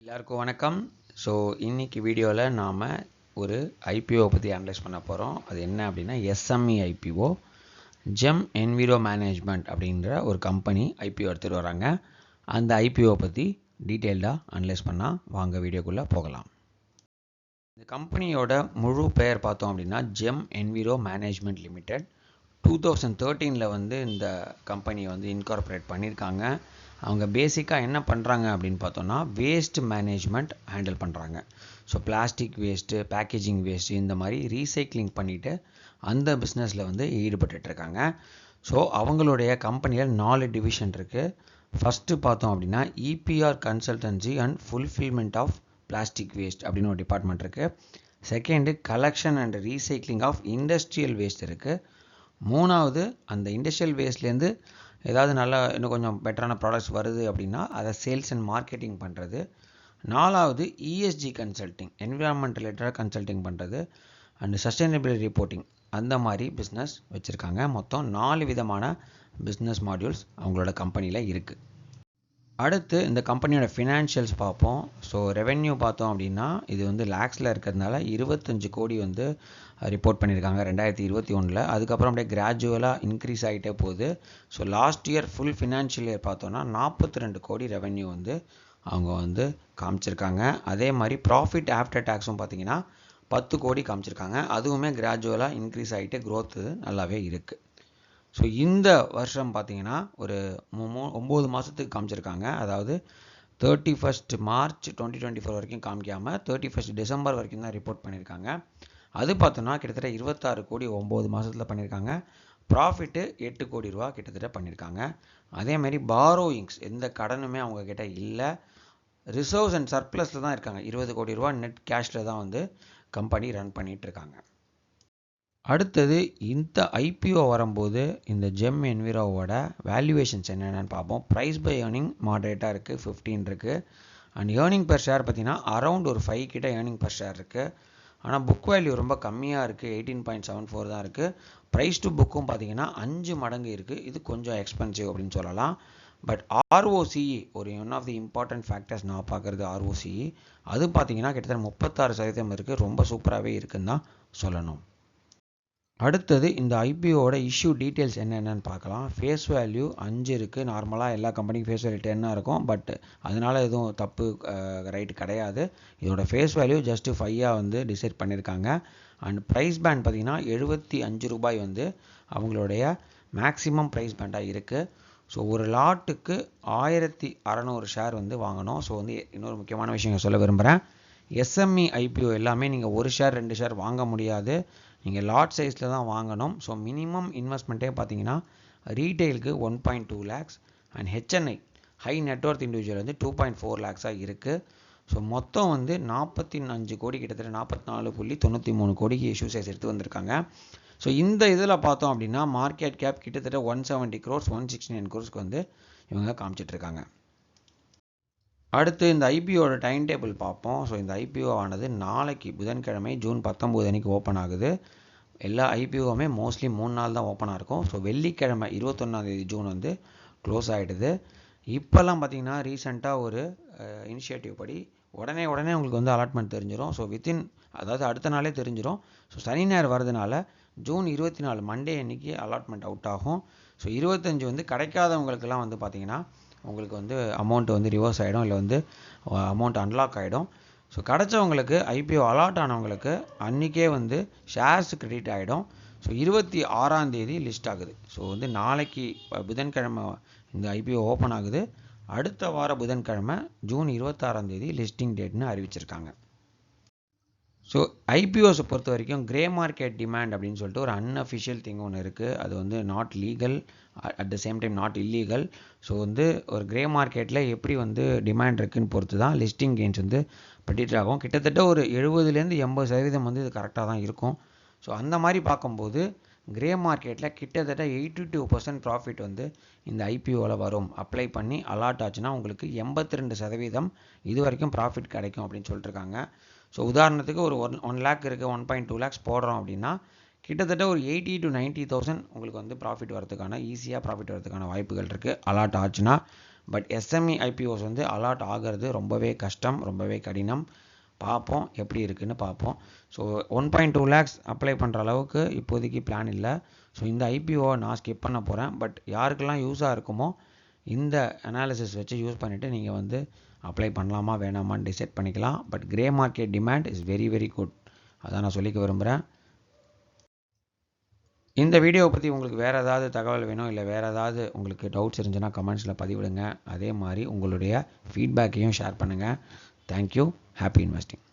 எல்லாருக்கும் வணக்கம். ஸோ இன்னைக்கு வீடியோவில் நாம் ஒரு ஐபிஓ பற்றி அனலைஸ் பண்ண போகிறோம். அது என்ன அப்படின்னா SME IPO, GeM Enviro management அப்படின்ற ஒரு கம்பெனி ஐபிஓ எடுத்துகிட்டு வராங்க. அந்த ஐபிஓ பற்றி டீட்டெயில்டாக அனலைஸ் பண்ணால் வாங்க வீடியோக்குள்ளே போகலாம். இந்த கம்பெனியோட முழு பெயர் பார்த்தோம் அப்படின்னா ஜெம் என்விரோ மேனேஜ்மெண்ட் லிமிடெட். 2013 இந்த கம்பெனியை இன்கார்பரேட் பண்ணியிருக்காங்க. அவங்க பேசிக்காக என்ன பண்ணுறாங்க அப்படின்னு பார்த்தோன்னா வேஸ்ட் மேனேஜ்மெண்ட் ஹேண்டில் பண்ணுறாங்க. So plastic waste, packaging waste, இந்த மாதிரி ரீசைக்ளிங் பண்ணிவிட்டு அந்த பிஸ்னஸில் ஈடுபட்டுருக்காங்க. ஸோ அவங்களுடைய கம்பெனியில் 4 டிவிஷன் இருக்குது. ஃபஸ்ட்டு பார்த்தோம் அப்படின்னா EPR consultancy and fulfilment of plastic waste அப்படின்னு ஒரு டிபார்ட்மெண்ட் இருக்குது. Second collection and recycling of industrial waste இருக்குது. மூணாவது அந்த இண்டஸ்ட்ரியல் வேஸ்ட்லேருந்து ஏதாவது நல்லா இன்னும் கொஞ்சம் பெட்டரான ப்ராடக்ட்ஸ் வருது அப்படின்னா அதை சேல்ஸ் அண்ட் மார்க்கெட்டிங் பண்ணுறது. நாலாவது இஎஸ்ஜி கன்சல்ட்டிங், என்விரான்மெண்ட் ரிலேட்டடாக கன்சல்ட்டிங் பண்ணுறது அண்ட் சஸ்டைனபிலிட்டி ரிப்போர்ட்டிங், அந்த மாதிரி பிஸ்னஸ் வச்சுருக்காங்க. மொத்தம் 4 விதமான பிஸ்னஸ் மாடியூல்ஸ் அவங்களோட கம்பெனியில் இருக்குது. அடுத்து இந்த கம்பெனியோட ஃபினான்ஷியல்ஸ் பார்ப்போம். ஸோ ரெவென்யூ பார்த்தோம் அப்படின்னா இது லேக்ஸில் இருக்கிறதுனால 25 கோடி ரிப்போர்ட் பண்ணியிருக்காங்க 2021. அதுக்கப்புறம் அப்படியே கிராஜுவலாக இன்க்ரீஸ் ஆகிட்டே போகுது. So last year full financial year பார்த்தோன்னா 42 கோடி ரெவென்யூ அவங்க காமிச்சிருக்காங்க. அதே மாதிரி ப்ராஃபிட் ஆஃப்டர் டேக்ஸும் பார்த்தீங்கன்னா 10 கோடி காமிச்சிருக்காங்க. அதுவுமே கிராஜுவலாக இன்க்ரீஸ் ஆகிட்டு க்ரோத்து நல்லாவே இருக்குது. ஸோ இந்த வருஷம் பார்த்தீங்கன்னா ஒரு 9 மாதத்துக்கு காமிச்சிருக்காங்க. அதாவது 31 மார்ச் 2024 வரைக்கும் காமிக்காமல் 31 டிசம்பர் வரைக்கும் தான் ரிப்போர்ட் பண்ணியிருக்காங்க. அது பார்த்தோன்னா கிட்டத்தட்ட 26 கோடி 9 மாதத்தில் பண்ணியிருக்காங்க. ப்ராஃபிட்டு 8 கோடி ரூபா கிட்டத்தட்ட பண்ணியிருக்காங்க. அதேமாதிரி பாரோயிங்ஸ், எந்த கடனுமே அவங்கக்கிட்ட இல்லை. ரிசர்வ்ஸ் அண்ட் சர்ப்ளஸில் தான் இருக்காங்க. 20 கோடி ரூபா நெட் கேஷில் தான் கம்பெனி ரன் பண்ணிகிட்ருக்காங்க. அடுத்தது இந்த ஐபிஓ வரும்போது இந்த ஜெம் என்விரோவோட வேல்யூவேஷன்ஸ் என்னென்னு பார்ப்போம். ப்ரைஸ் பை ஏர்னிங் மாடரேட்டாக இருக்குது, 15 இருக்குது. அண்ட் ஏர்னிங் பெர் ஷேர் பார்த்தீங்கன்னா அரௌண்ட் ஒரு 5 கிட்ட ஏர்னிங் பெர் ஷேர் இருக்குது. ஆனால் புக் வேல்யூ ரொம்ப கம்மியாக இருக்குது, 18.74 தான் இருக்குது. ப்ரைஸ் டு புக்கும் பார்த்தீங்கன்னா 5 மடங்கு இருக்குது. இது கொஞ்சம் எக்ஸ்பென்சிவ் அப்படின்னு சொல்லலாம். பட் ஆர்ஓசிஇ ஒரு one of the important factors நான் பார்க்குறது ஆர்ஓசிஇ. அது பார்த்தீங்கன்னா கிட்டத்தட்ட 36% இருக்குது. ரொம்ப சூப்பராகவே இருக்குன்னு தான் சொல்லணும். அடுத்தது இந்த ஐபிஓட இஷ்யூ டீட்டெயில்ஸ் என்னென்னு பார்க்கலாம். ஃபேஸ் வேல்யூ 5 இருக்குது. நார்மலாக எல்லா கம்பெனிக்கும் ஃபேஸ் வேல்யூ 10 இருக்கும். பட் அதனால் எதுவும் தப்பு ரைட்டு கிடையாது. இதோட ஃபேஸ் வேல்யூ ஜஸ்ட்டு 5 டிசைட் பண்ணியிருக்காங்க. அண்ட் ப்ரைஸ் பேண்ட் பார்த்திங்கன்னா 75 ரூபாய் அவங்களுடைய மேக்ஸிமம் ப்ரைஸ் பேண்டாக இருக்குது. ஸோ ஒரு லாட்டுக்கு 1600 ஷேர் வாங்கணும். ஸோ இன்னொரு முக்கியமான விஷயம் சொல்ல விரும்புகிறேன். எஸ்எம்இ ஐபிஓ எல்லாமே நீங்கள் 1 ஷேர் 2 ஷேர் வாங்க முடியாது. நீங்கள் லாட் சைஸில் தான் வாங்கணும். ஸோ மினிமம் இன்வெஸ்ட்மெண்ட்டே பார்த்தீங்கன்னா ரீட்டெயிலுக்கு 1.2 lakhs and HNI high net worth individual 2.4 லேக்ஸாக இருக்குது. ஸோ மொத்தம் 45 கோடி, கிட்டத்தட்ட 44.93 கோடிக்கு இஷ்யூ சைஸ் எடுத்து வந்திருக்காங்க. ஸோ இந்த இதில் பார்த்தோம் அப்படின்னா மார்க்கெட் கேப் கிட்டத்தட்ட 170 crores 169 crores இவங்க காமிச்சிட்ருக்காங்க. அடுத்து இந்த ஐபிஓட டைம் டேபிள் பார்ப்போம். ஸோ இந்த ஐபிஓ ஆனது நாளைக்கு புதன்கிழமை ஜூன் 19 அன்றைக்கி ஓப்பன் ஆகுது. எல்லா ஐபிஓவுமே மோஸ்ட்லி 3 நாள் தான் ஓப்பனாக இருக்கும். ஸோ வெள்ளிக்கிழமை 21 ஜூன் க்ளோஸ் ஆகிடுது. இப்போல்லாம் பார்த்தீங்கன்னா ரீசெண்டாக ஒரு இனிஷியேட்டிவ் படி உடனே உங்களுக்கு அலாட்மெண்ட் தெரிஞ்சிடும். ஸோ அதாவது அடுத்த நாளே தெரிஞ்சிடும். ஸோ சனி ஞாயிறு வரதுனால ஜூன் 24 மண்டே அன்றைக்கி அலாட்மெண்ட் அவுட் ஆகும். ஸோ 25 கிடைக்காதவங்களுக்கெல்லாம் பார்த்தீங்கன்னா உங்களுக்கு அமௌண்ட் ரிவர்ஸ் ஆகிடும், இல்லை அமௌண்ட் அன்லாக் ஆகிடும். ஸோ கிடச்சவங்களுக்கு ஐபிஓ அலாட் ஆனவங்களுக்கு அன்றைக்கே ஷேர்ஸ் கிரெடிட் ஆகிடும். ஸோ 26 லிஸ்ட் ஆகுது. ஸோ நாளைக்கு புதன்கிழமை இந்த ஐபிஓ ஓப்பன் ஆகுது. அடுத்த வார புதன்கிழமை ஜூன் 26 லிஸ்டிங் டேட்னு அறிவிச்சிருக்காங்க. ஸோ ஐபிஓஸை பொறுத்த வரைக்கும் கிரே மார்க்கெட் டிமாண்ட் அப்படின்னு சொல்லிட்டு ஒரு அன்அஃபிஷியல் திங் ஒன்று இருக்குது. அது not legal, at the same time not illegal. So ஒரு கிரே மார்க்கெட்டில் எப்படி டிமாண்ட் இருக்குதுன்னு பொறுத்து தான் லிஸ்டிங் கெயின்ஸ் ப்ரெடிக்ட் ஆகும். கிட்டத்தட்ட ஒரு 70% 80% இது கரெக்டாக தான் இருக்கும். ஸோ அந்த மாதிரி பார்க்கும்போது கிரே மார்க்கெட்டில் கிட்டத்தட்ட 82% ப்ராஃபிட் இந்த ஐபிஓவில் வரும். அப்ளை பண்ணி அலாட் ஆச்சுன்னா உங்களுக்கு 82% இது வரைக்கும் ப்ராஃபிட் கிடைக்கும் அப்படின்னு சொல்லிட்டுருக்காங்க. ஸோ உதாரணத்துக்கு ஒரு 1 லேக் இருக்குது, 1.2 லேக்ஸ் போடுறோம் அப்படின்னா கிட்டத்தட்ட ஒரு 80 to 90,000 உங்களுக்கு ப்ராஃபிட் வரதுக்கான ஈஸியாக ப்ராஃபிட் வரதுக்கான வாய்ப்புகள் இருக்குது அலாட் ஆச்சுன்னா. பட் எஸ்எம்இ ஐபிஓஸ் வந்து அலாட் ஆகிறது ரொம்பவே கஷ்டம், ரொம்பவே கடினம். பார்ப்போம் எப்படி இருக்குன்னு பார்ப்போம். ஸோ 1.2 lakhs அப்ளை பண்ணுற அளவுக்கு இப்போதைக்கு பிளான் இல்லை. ஸோ இந்த ஐபிஓவை நான் ஸ்கிப் பண்ண போகிறேன். பட் யாருக்கெல்லாம் யூஸாக இருக்குமோ இந்த அனாலிசிஸ் வச்சு யூஸ் பண்ணிவிட்டு நீங்கள் வந்து அப்ளை பண்ணலாமா வேணாமான்னு டிசைட் பண்ணிக்கலாம். But grey market demand is very very good, அதான் நான் சொல்லிக்க விரும்புகிறேன். இந்த வீடியோவை பற்றி உங்களுக்கு வேறு ஏதாவது தகவல் வேணும், இல்லை வேறு ஏதாவது உங்களுக்கு டவுட்ஸ் இருந்துச்சுன்னா கமெண்ட்ஸில் பதிவிடுங்க. அதே மாதிரி உங்களுடைய ஃபீட்பேக்கையும் ஷேர் பண்ணுங்கள். தேங்க்யூ. Happy investing.